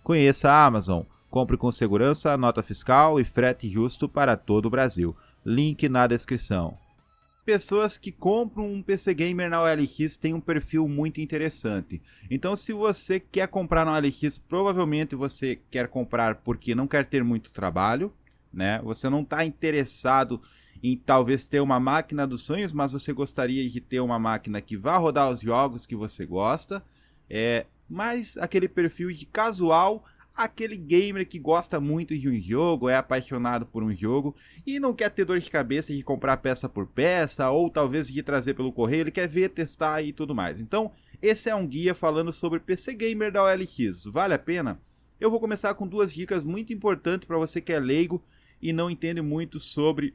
Conheça a Amazon. Compre com segurança, nota fiscal e frete justo para todo o Brasil. Link na descrição. Pessoas que compram um PC Gamer na OLX têm um perfil muito interessante. Então, se você quer comprar na OLX, provavelmente você quer comprar porque não quer ter muito trabalho, né? Você não está interessado em talvez ter uma máquina dos sonhos, mas você gostaria de ter uma máquina que vá rodar os jogos que você gosta. Mas aquele perfil de casual, aquele gamer que gosta muito de um jogo, é apaixonado por um jogo e não quer ter dor de cabeça de comprar peça por peça ou talvez de trazer pelo correio, ele quer ver, testar e tudo mais. Então, esse é um guia falando sobre PC Gamer da OLX. Vale a pena? Eu vou começar com duas dicas muito importantes para você que é leigo e não entende muito sobre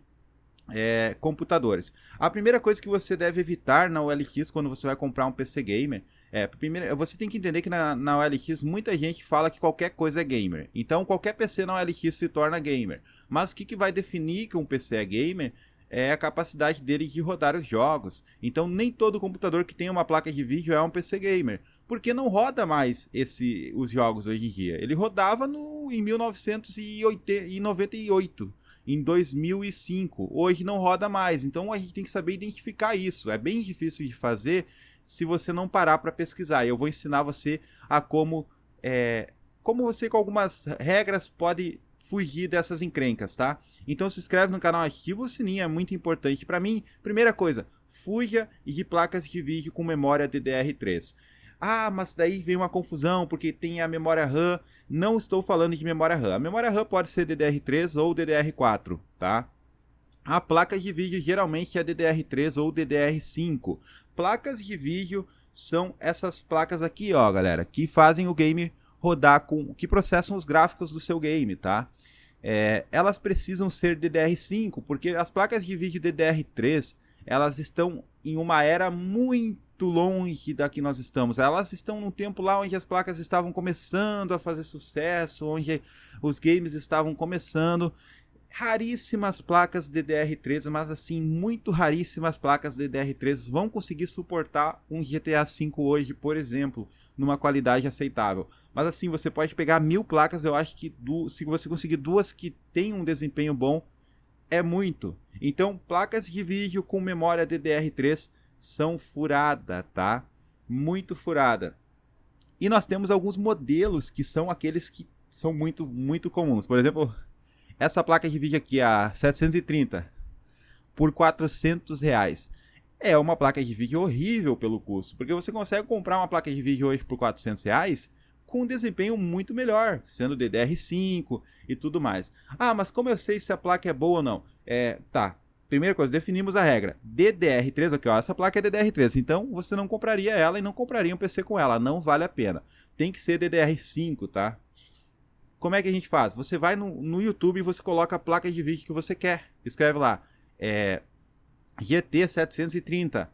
computadores. A primeira coisa que você deve evitar na OLX quando você vai comprar um PC Gamer primeiro, você tem que entender que na OLX muita gente fala que qualquer coisa é gamer. Então qualquer PC na OLX se torna gamer. Mas o que vai definir que um PC é gamer é a capacidade dele de rodar os jogos. Então nem todo computador que tem uma placa de vídeo é um PC gamer. Porque não roda mais os jogos hoje em dia. Ele rodava em 1998. Em 2005, hoje não roda mais, então a gente tem que saber identificar isso, é bem difícil de fazer se você não parar para pesquisar. Eu vou ensinar você a como você com algumas regras pode fugir dessas encrencas, tá? Então se inscreve no canal, ativa o sininho, é muito importante para mim. Primeira coisa, fuja de placas de vídeo com memória DDR3. Ah, mas daí vem uma confusão, porque tem a memória RAM. Não estou falando de memória RAM. A memória RAM pode ser DDR3 ou DDR4, tá? A placa de vídeo geralmente é DDR3 ou DDR5. Placas de vídeo são essas placas aqui, ó, galera, que fazem o game rodar que processam os gráficos do seu game, tá? Elas precisam ser DDR5, porque as placas de vídeo DDR3, elas estão em uma era muito longe da que nós estamos. Elas estão num tempo lá onde as placas estavam começando a fazer sucesso, onde os games estavam começando. Raríssimas placas DDR3, mas assim, muito raríssimas placas DDR3 vão conseguir suportar um GTA V hoje, por exemplo, numa qualidade aceitável. Mas assim, você pode pegar 1000 placas, eu acho que se você conseguir duas que tem um desempenho bom, é muito. Então, placas de vídeo com memória DDR3 são furada, tá? Muito furada. E nós temos alguns modelos que são aqueles que são muito, muito comuns. Por exemplo, essa placa de vídeo aqui, a 730, por R$400. É uma placa de vídeo horrível pelo custo, porque você consegue comprar uma placa de vídeo hoje por R$400 com um desempenho muito melhor, sendo DDR5 e tudo mais. Ah, mas como eu sei se a placa é boa ou não? Tá. Primeira coisa, definimos a regra. DDR3, aqui ó, essa placa é DDR3, então você não compraria ela e não compraria um PC com ela, não vale a pena. Tem que ser DDR5, tá? Como é que a gente faz? Você vai no YouTube e você coloca a placa de vídeo que você quer. Escreve lá, GT 730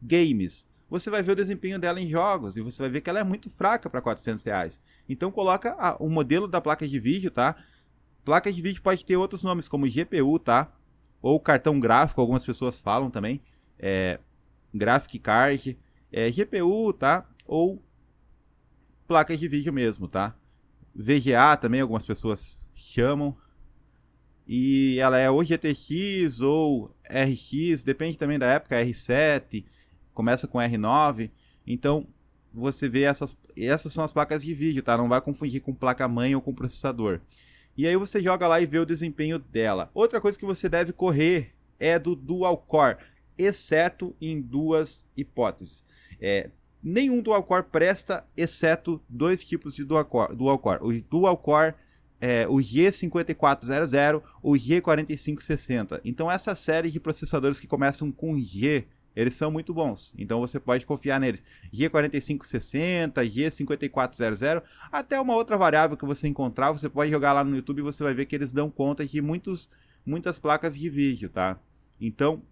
Games. Você vai ver o desempenho dela em jogos e você vai ver que ela é muito fraca para R$400. Então coloca o modelo da placa de vídeo, tá? Placa de vídeo pode ter outros nomes como GPU, tá? Ou cartão gráfico, algumas pessoas falam também. Graphic Card, GPU, tá? Ou placa de vídeo mesmo, tá? VGA também, algumas pessoas chamam. E ela é ou GTX ou RX, depende também da época, R7, começa com R9. Então, você vê essas são as placas de vídeo, tá? Não vai confundir com placa-mãe ou com processador. E aí você joga lá e vê o desempenho dela. Outra coisa que você deve correr é do Dual Core, exceto em duas hipóteses. Nenhum Dual Core presta, exceto dois tipos de Dual Core. O Dual Core o G5400, o G4560. Então essa série de processadores que começam com G, eles são muito bons, então você pode confiar neles. G4560, G5400, até uma outra variável que você encontrar, você pode jogar lá no YouTube e você vai ver que eles dão conta de muitas placas de vídeo, tá? Então,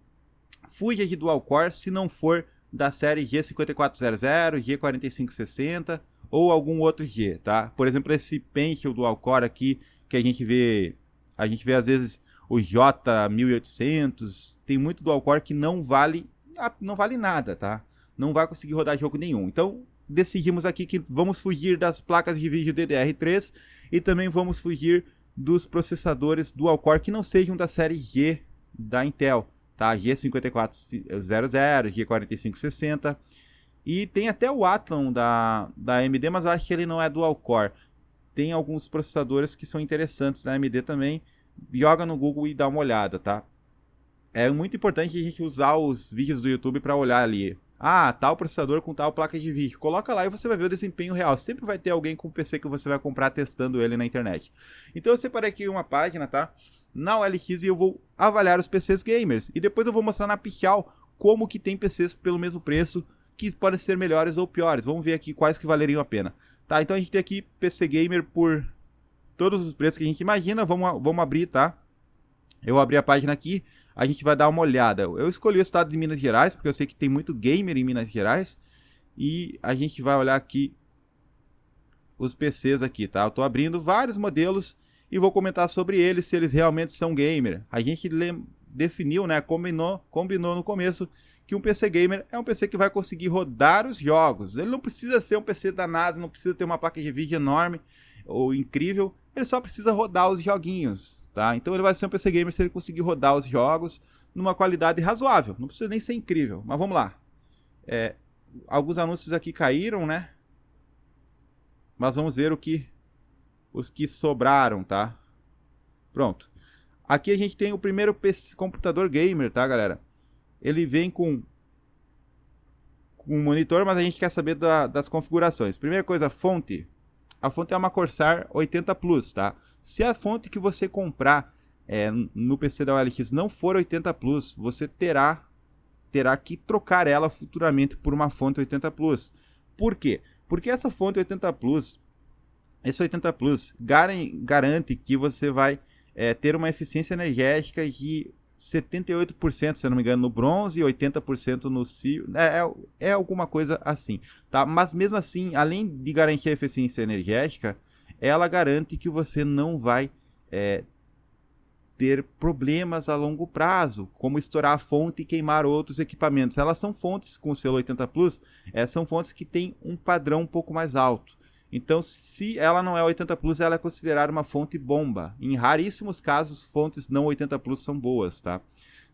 fuja de Dual Core se não for da série G5400, G4560 ou algum outro G, tá? Por exemplo, esse Pentium Dual Core aqui, que a gente vê às vezes o J1800, tem muito Dual Core que não vale nada, tá? Não vai conseguir rodar jogo nenhum. Então, decidimos aqui que vamos fugir das placas de vídeo DDR3 e também vamos fugir dos processadores dual-core que não sejam da série G da Intel, tá? G5400, G4560 e tem até o Athlon da AMD, mas eu acho que ele não é dual-core. Tem alguns processadores que são interessantes da AMD também, joga no Google e dá uma olhada, tá? É muito importante a gente usar os vídeos do YouTube para olhar ali. Ah, tal processador com tal placa de vídeo. Coloca lá e você vai ver o desempenho real. Sempre vai ter alguém com PC que você vai comprar testando ele na internet. Então eu separei aqui uma página, tá? Na OLX e eu vou avaliar os PCs gamers. E depois eu vou mostrar na Pichau como que tem PCs pelo mesmo preço que podem ser melhores ou piores. Vamos ver aqui quais que valeriam a pena. Tá, então a gente tem aqui PC gamer por todos os preços que a gente imagina. Vamos abrir, tá? Eu abri a página aqui. A gente vai dar uma olhada. Eu escolhi o estado de Minas Gerais, porque eu sei que tem muito gamer em Minas Gerais. E a gente vai olhar aqui os PCs aqui, tá? Eu tô abrindo vários modelos e vou comentar sobre eles, se eles realmente são gamer. A gente definiu, né? Combinou no começo que um PC gamer é um PC que vai conseguir rodar os jogos. Ele não precisa ser um PC da NASA, não precisa ter uma placa de vídeo enorme ou incrível. Ele só precisa rodar os joguinhos. Tá? Então ele vai ser um PC gamer se ele conseguir rodar os jogos numa qualidade razoável. Não precisa nem ser incrível, mas vamos lá. Alguns anúncios aqui caíram, né? Mas vamos ver os que sobraram, tá? Pronto. Aqui a gente tem o primeiro PC, computador gamer, tá, galera? Ele vem com um monitor, mas a gente quer saber das configurações. Primeira coisa, fonte. A fonte é uma Corsair 80 Plus, tá? Se a fonte que você comprar no PC da OLX não for 80 Plus, você terá que trocar ela futuramente por uma fonte 80 Plus. Por quê? Porque essa fonte 80 Plus, esse 80 Plus garante que você vai ter uma eficiência energética de 78%, se eu não me engano, no bronze e 80% no silver. É alguma coisa assim, tá? Mas mesmo assim, além de garantir a eficiência energética, ela garante que você não vai ter problemas a longo prazo, como estourar a fonte e queimar outros equipamentos. Elas são fontes com o selo 80 Plus, são fontes que têm um padrão um pouco mais alto. Então, se ela não é 80 Plus, ela é considerada uma fonte bomba. Em raríssimos casos, fontes não 80 Plus são boas, tá?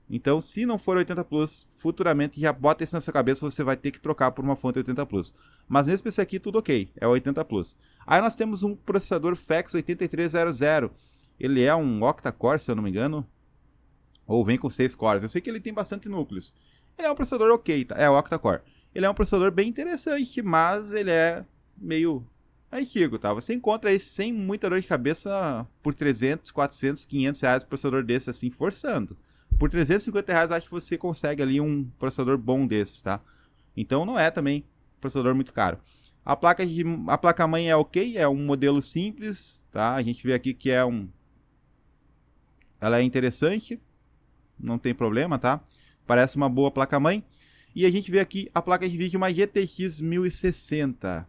Então, se não for 80 Plus, futuramente já bota isso na sua cabeça, você vai ter que trocar por uma fonte 80 Plus. Mas nesse PC aqui, tudo ok, é 80 Plus. Aí nós temos um processador FX 8300. Ele é um octa-core, se eu não me engano, ou vem com 6 cores. Eu sei que ele tem bastante núcleos. Ele é um processador ok, tá? É octa-core. Ele é um processador bem interessante, mas ele é meio antigo, tá? Você encontra aí sem muita dor de cabeça por 300, 400, 500 reais um processador desse assim, forçando. Por 350 reais acho que você consegue ali um processador bom desses, tá? Então não é também um processador muito caro. A placa-mãe é ok, é um modelo simples, tá? A gente vê aqui que ela é interessante, não tem problema, tá? Parece uma boa placa-mãe. E a gente vê aqui a placa de vídeo, uma GTX 1060.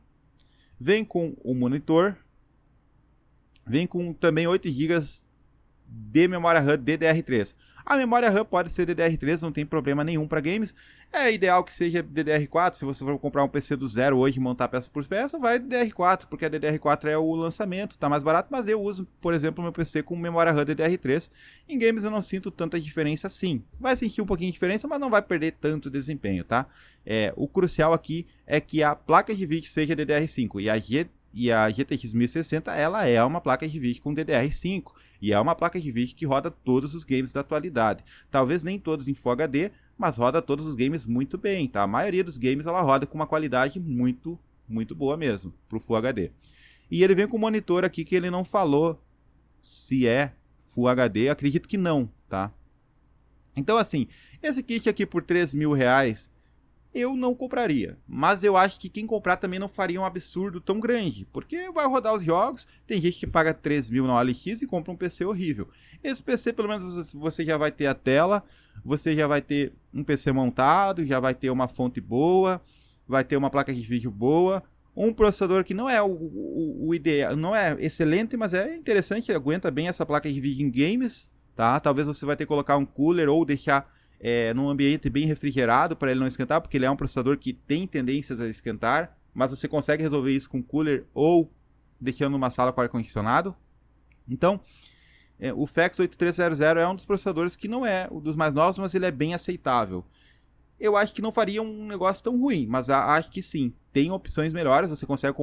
Vem com o monitor, vem com também 8 GB de memória RAM DDR3. A memória RAM pode ser DDR3, não tem problema nenhum para games. É ideal que seja DDR4, se você for comprar um PC do zero hoje e montar peça por peça, vai DDR4, porque a DDR4 é o lançamento, tá mais barato, mas eu uso, por exemplo, meu PC com memória RAM DDR3. Em games eu não sinto tanta diferença assim. Vai sentir um pouquinho de diferença, mas não vai perder tanto desempenho, tá? O crucial aqui é que a placa de vídeo seja DDR5 e a GTX 1060 ela é uma placa de vídeo com DDR5 e é uma placa de vídeo que roda todos os games da atualidade. Talvez nem todos em Full HD, mas roda todos os games muito bem, tá? A maioria dos games ela roda com uma qualidade muito, muito boa mesmo pro Full HD. E ele vem com um monitor aqui que ele não falou se é Full HD, acredito que não, tá? Então assim, esse kit aqui por 3 mil reais eu não compraria, mas eu acho que quem comprar também não faria um absurdo tão grande, porque vai rodar os jogos, tem gente que paga 3 mil na OLX e compra um PC horrível. Esse PC pelo menos você já vai ter a tela, você já vai ter um PC montado, já vai ter uma fonte boa, vai ter uma placa de vídeo boa, um processador que não é o ideal, não é excelente, mas é interessante, aguenta bem essa placa de vídeo em games, tá? Talvez você vai ter que colocar um cooler ou deixar num ambiente bem refrigerado para ele não esquentar, porque ele é um processador que tem tendências a esquentar, mas você consegue resolver isso com cooler ou deixando uma sala com ar-condicionado. Então, o FX 8300 é um dos processadores que não é um dos mais novos, mas ele é bem aceitável. Eu acho que não faria um negócio tão ruim, mas acho que sim, tem opções melhores, você consegue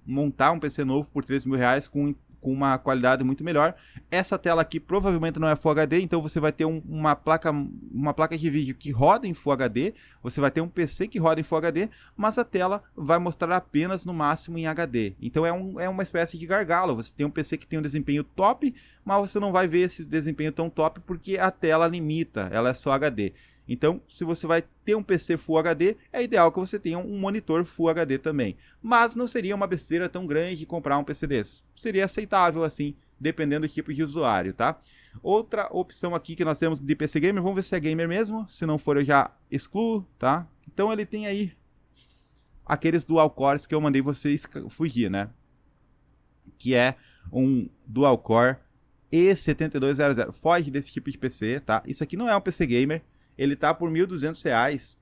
montar um PC novo por R$3.000 com uma qualidade muito melhor. Essa tela aqui provavelmente não é Full HD, então você vai ter uma placa de vídeo que roda em Full HD, você vai ter um PC que roda em Full HD, mas a tela vai mostrar apenas no máximo em HD. Então é uma espécie de gargalo, você tem um PC que tem um desempenho top, mas você não vai ver esse desempenho tão top porque a tela limita, ela é só HD. Então, se você vai ter um PC Full HD, é ideal que você tenha um monitor Full HD também. Mas não seria uma besteira tão grande comprar um PC desse. Seria aceitável assim, dependendo do tipo de usuário, tá? Outra opção aqui que nós temos de PC Gamer, vamos ver se é gamer mesmo. Se não for, eu já excluo, tá? Então ele tem aí aqueles dual cores que eu mandei vocês fugir, né? Que é um dual core E7200. Foge desse tipo de PC, tá? Isso aqui não é um PC gamer. Ele tá por R$1.200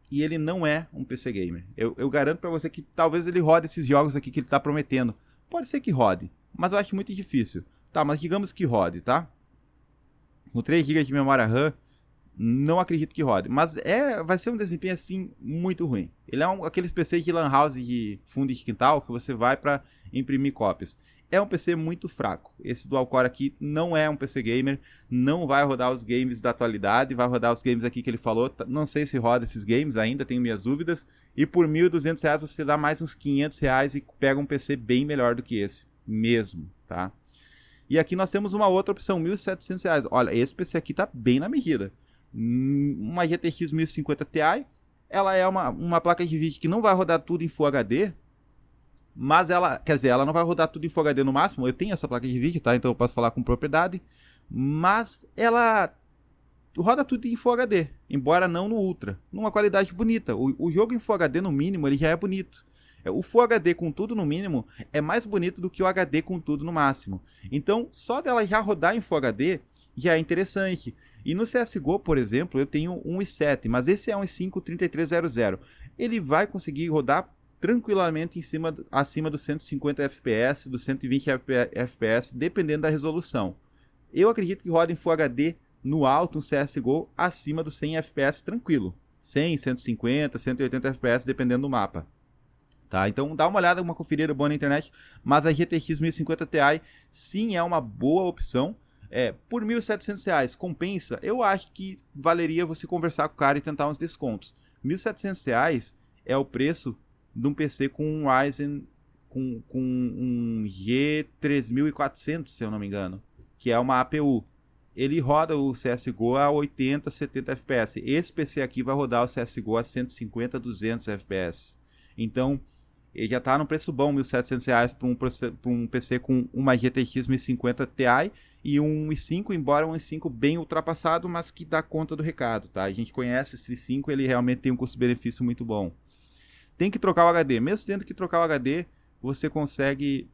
e ele não é um PC gamer. Eu garanto para você que talvez ele rode esses jogos aqui que ele tá prometendo. Pode ser que rode, mas eu acho muito difícil. Tá, mas digamos que rode, tá? Com 3 GB de memória RAM, não acredito que rode. Mas vai ser um desempenho assim muito ruim. Ele é aqueles PCs de lan house de fundo de quintal que você vai para imprimir cópias. É um PC muito fraco. Esse dual core aqui não é um PC gamer, não vai rodar os games da atualidade, vai rodar os games aqui que ele falou. Não sei se roda esses games ainda, tenho minhas dúvidas. E por R$1.200 você dá mais uns R$500 e pega um PC bem melhor do que esse, mesmo, tá? E aqui nós temos uma outra opção, R$1.700. Olha, esse PC aqui tá bem na medida. Uma GTX 1050 Ti, ela é uma placa de vídeo que não vai rodar tudo em Full HD, mas ela não vai rodar tudo em Full HD no máximo. Eu tenho essa placa de vídeo, tá? Então eu posso falar com propriedade. Mas ela roda tudo em Full HD, embora não no Ultra. Numa qualidade bonita. O jogo em Full HD no mínimo, ele já é bonito. O Full HD com tudo no mínimo é mais bonito do que o HD com tudo no máximo. Então, só dela já rodar em Full HD já é interessante. E no CSGO, por exemplo, eu tenho um i7, mas esse é um i5 3300. Ele vai conseguir rodar tranquilamente acima dos 150 FPS, dos 120 FPS, dependendo da resolução. Eu acredito que roda em Full HD no alto um CSGO acima dos 100 FPS tranquilo. 100, 150, 180 FPS, dependendo do mapa. Tá? Então dá uma olhada, uma conferida boa na internet, mas a GTX 1050 Ti sim é uma boa opção. Por R$1.700 compensa? Eu acho que valeria você conversar com o cara e tentar uns descontos. R$1.700 é o preço de um PC com um Ryzen com um G3400, se eu não me engano, que é uma APU. Ele roda o CSGO a 80, 70 FPS. Esse PC aqui vai rodar o CSGO a 150, 200 FPS. Então, ele já está no preço bom, R$1.700 para um PC com uma GTX 1050 Ti e um i5, embora um i5 bem ultrapassado, mas que dá conta do recado, tá? A gente conhece esse i5, ele realmente tem um custo-benefício muito bom. Tem que trocar o HD, mesmo tendo que trocar o HD, você consegue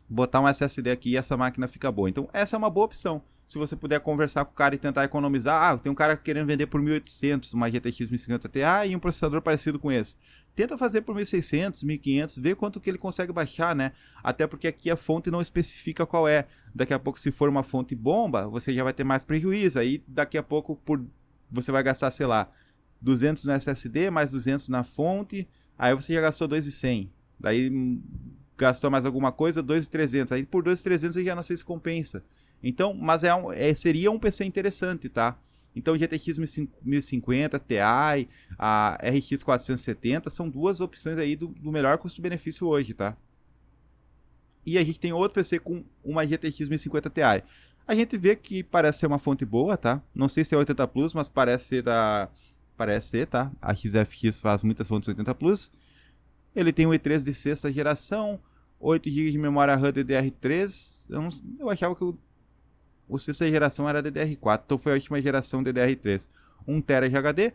botar um SSD aqui e essa máquina fica boa. Então essa é uma boa opção. Se você puder conversar com o cara e tentar economizar, tem um cara querendo vender por 1.800 uma GTX 1050 Ti e um processador parecido com esse. Tenta fazer por 1.600, 1.500, vê quanto que ele consegue baixar, né? Até porque aqui a fonte não especifica qual é. Daqui a pouco, se for uma fonte bomba, você já vai ter mais prejuízo. Aí daqui a pouco você vai gastar, sei lá, 200 no SSD, mais 200 na fonte, aí você já gastou 2.100. Daí gastou mais alguma coisa, 2.300. Aí por 2.300 eu já não sei se compensa. Então, mas seria um PC interessante, tá? Então, GTX 1050 Ti, a RX 470 são duas opções aí do melhor custo-benefício hoje, tá? E a gente tem outro PC com uma GTX 1050 Ti. A gente vê que parece ser uma fonte boa, tá? Não sei se é 80 Plus, mas parece ser, tá? A XFX faz muitas fontes 80 Plus. Ele tem um i3 de sexta geração, 8 GB de memória RAM DDR3. Eu achava que o sexta geração era DDR4, então foi a última geração DDR3. 1 TB de HD.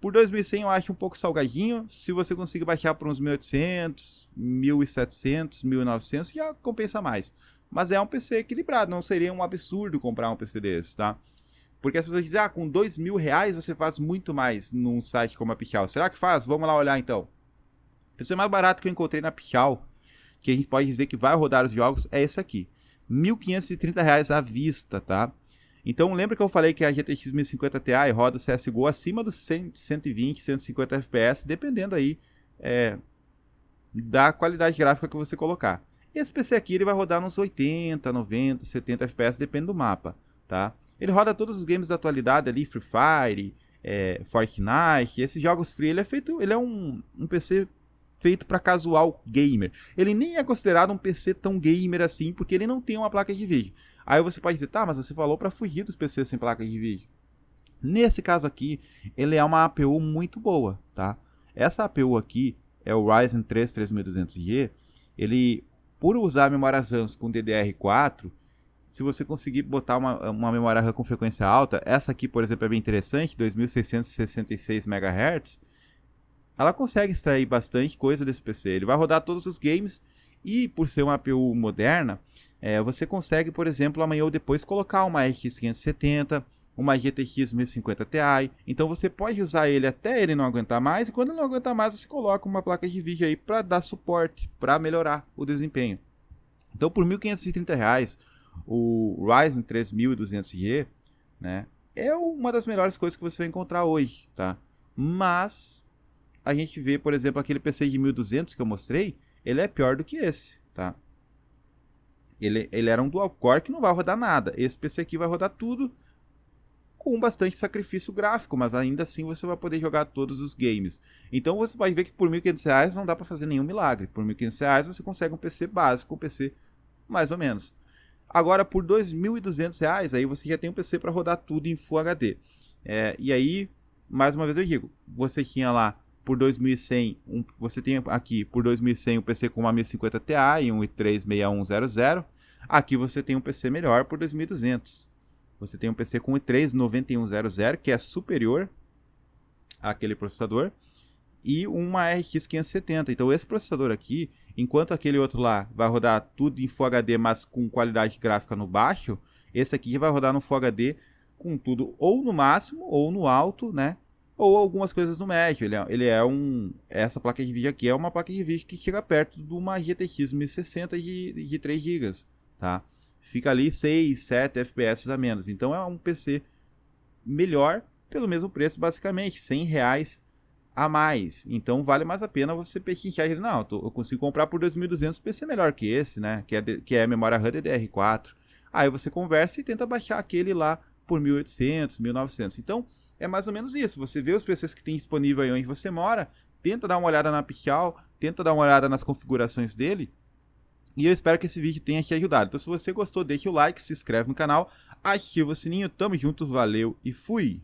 Por 2.100 eu acho um pouco salgadinho. Se você conseguir baixar por uns 1.800, 1.700, 1.900, já compensa mais. Mas é um PC equilibrado, não seria um absurdo comprar um PC desse, tá? Porque as pessoas dizem, com R$2.000 você faz muito mais num site como a Pichau. Será que faz? Vamos lá olhar então. O PC mais barato que eu encontrei na Pichau, que a gente pode dizer que vai rodar os jogos, é esse aqui. R$ 1.530 à vista, tá? Então lembra que eu falei que a GTX 1050 Ti roda o CSGO acima dos 120, 150 FPS, dependendo aí da qualidade gráfica que você colocar. Esse PC aqui ele vai rodar uns 80, 90, 70 FPS, depende do mapa, tá? Ele roda todos os games da atualidade ali, Free Fire, Fortnite, esses jogos free. Ele é um PC feito para casual gamer. Ele nem é considerado um PC tão gamer assim, porque ele não tem uma placa de vídeo. Aí você pode dizer, tá, mas você falou para fugir dos PCs sem placa de vídeo. Nesse caso aqui, ele é uma APU muito boa, tá? Essa APU aqui é o Ryzen 3 3200G. Ele, por usar memórias RAM com DDR4, se você conseguir botar uma memória RAM com frequência alta, essa aqui, por exemplo, é bem interessante, 2666 MHz, ela consegue extrair bastante coisa desse PC. Ele vai rodar todos os games e, por ser uma APU moderna, você consegue, por exemplo, amanhã ou depois colocar uma RX 570, uma GTX 1050 Ti. Então você pode usar ele até ele não aguentar mais, e quando ele não aguentar mais, você coloca uma placa de vídeo aí para dar suporte, para melhorar o desempenho. Então, por R$ 1.530, o Ryzen 3200G, né, é uma das melhores coisas que você vai encontrar hoje, tá? Mas a gente vê, por exemplo, aquele PC de 1200 que eu mostrei, ele é pior do que esse, tá? Ele era um dual core que não vai rodar nada. Esse PC aqui vai rodar tudo com bastante sacrifício gráfico, mas ainda assim você vai poder jogar todos os games. Então você pode ver que por R$ 1.500 não dá para fazer nenhum milagre. Por R$ 1.500 você consegue um PC básico, um PC mais ou menos. Agora por R$ 2.200 aí você já tem um PC para rodar tudo em Full HD. E aí, mais uma vez eu digo, você tinha lá por 2.100, você tem aqui por 2.100 um PC com uma 1050 Ti e um i3-6100. Aqui você tem um PC melhor por 2.200. Você tem um PC com i3-9100, que é superior àquele processador, e uma RX 570. Então esse processador aqui, enquanto aquele outro lá vai rodar tudo em Full HD, mas com qualidade gráfica no baixo, esse aqui vai rodar no Full HD com tudo ou no máximo ou no alto, né? Ou algumas coisas no médio. Essa placa de vídeo aqui é uma placa de vídeo que chega perto de uma GTX 1060 de 3 GB, tá? Fica ali 6, 7 FPS a menos. Então é um PC melhor pelo mesmo preço, basicamente, R$ 100 a mais. Então vale mais a pena você pechinchar e dizer, não, eu consigo comprar por 2.200 PC melhor que esse, né? Que é a memória RAM DDR4. Aí você conversa e tenta baixar aquele lá por 1.800, 1.900. Então é mais ou menos isso. Você vê os PCs que tem disponível aí onde você mora, tenta dar uma olhada na Pichau, tenta dar uma olhada nas configurações dele. E eu espero que esse vídeo tenha te ajudado. Então se você gostou, deixa o like, se inscreve no canal, ativa o sininho. Tamo junto, valeu e fui!